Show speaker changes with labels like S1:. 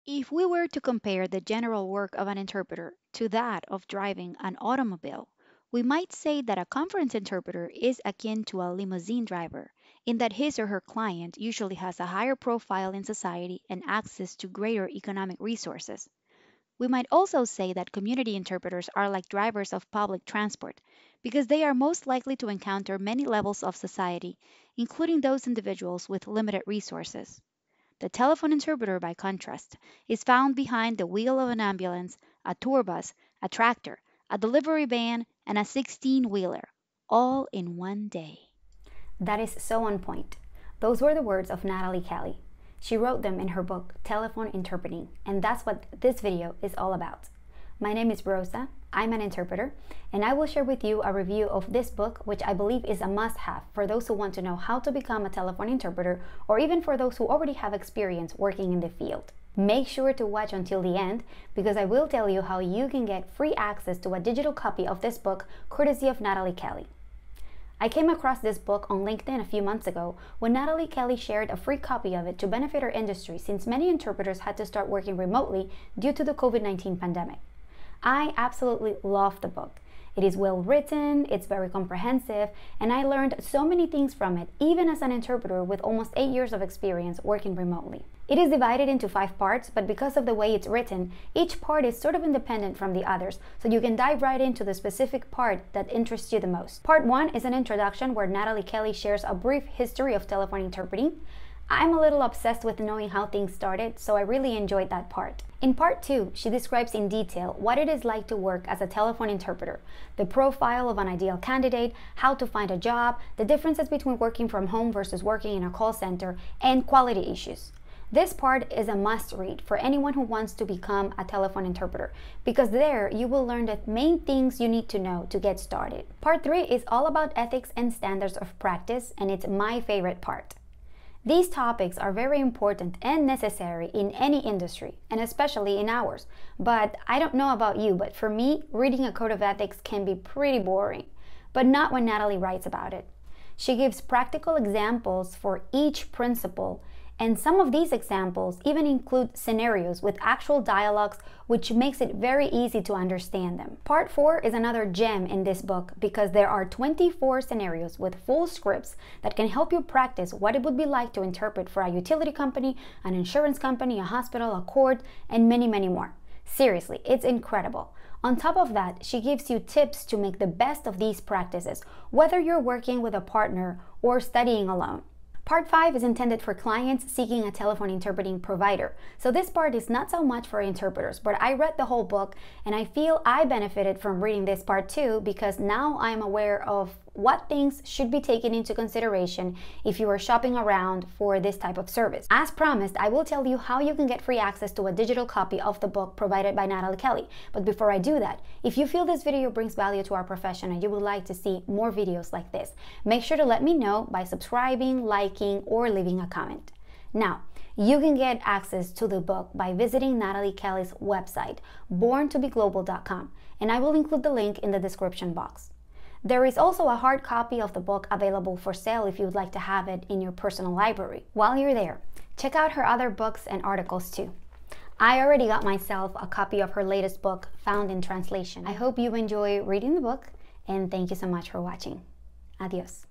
S1: If we were to compare the general work of an interpreter to that of driving an automobile, we might say that a conference interpreter is akin to a limousine driver, in that his or her client usually has a higher profile in society and access to greater economic resources. We might also say that community interpreters are like drivers of public transport, because they are most likely to encounter many levels of society, including those individuals with limited resources. The telephone interpreter, by contrast, is found behind the wheel of an ambulance, a tour bus, a tractor, a delivery van, and a 16-wheeler, all in one day.
S2: That is so on point. Those were the words of Nataly Kelly. She wrote them in her book, Telephone Interpreting, and that's what this video is all about. My name is Rosa, I'm an interpreter, and I will share with you a review of this book, which I believe is a must-have for those who want to know how to become a telephone interpreter, or even for those who already have experience working in the field. Make sure to watch until the end, because I will tell you how you can get free access to a digital copy of this book, courtesy of Nataly Kelly. I came across this book on LinkedIn a few months ago when Nataly Kelly shared a free copy of it to benefit our industry, since many interpreters had to start working remotely due to the COVID-19 pandemic. I absolutely love the book. It is well written, it's very comprehensive, and I learned so many things from it, even as an interpreter with almost 8 years of experience working remotely. It is divided into 5 parts, but because of the way it's written, each part is sort of independent from the others, so you can dive right into the specific part that interests you the most. Part 1 is an introduction where Nataly Kelly shares a brief history of telephone interpreting. I'm a little obsessed with knowing how things started, so I really enjoyed that part. In part 2, she describes in detail what it is like to work as a telephone interpreter, the profile of an ideal candidate, how to find a job, the differences between working from home versus working in a call center, and quality issues. This part is a must-read for anyone who wants to become a telephone interpreter, because there you will learn the main things you need to know to get started. Part 3 is all about ethics and standards of practice, and it's my favorite part. These topics are very important and necessary in any industry, and especially in ours. But I don't know about you, but for me, reading a code of ethics can be pretty boring. But not when Nataly writes about it. She gives practical examples for each principle, and some of these examples even include scenarios with actual dialogues, which makes it very easy to understand them. Part 4 is another gem in this book, because there are 24 scenarios with full scripts that can help you practice what it would be like to interpret for a utility company, an insurance company, a hospital, a court, and many, many more. Seriously, it's incredible. On top of that, she gives you tips to make the best of these practices, whether you're working with a partner or studying alone. Part 5 is intended for clients seeking a telephone interpreting provider. So this part is not so much for interpreters, but I read the whole book and I feel I benefited from reading this part too, because now I'm aware of what things should be taken into consideration if you are shopping around for this type of service. As promised, I will tell you how you can get free access to a digital copy of the book provided by Nataly Kelly. But before I do that, if you feel this video brings value to our profession and you would like to see more videos like this, make sure to let me know by subscribing, liking, or leaving a comment. Now, you can get access to the book by visiting Nataly Kelly's website, borntobeglobal.com, and I will include the link in the description box. There is also a hard copy of the book available for sale if you would like to have it in your personal library. While you're there, check out her other books and articles too. I already got myself a copy of her latest book, Found in Translation. I hope you enjoy reading the book, and thank you so much for watching. Adios.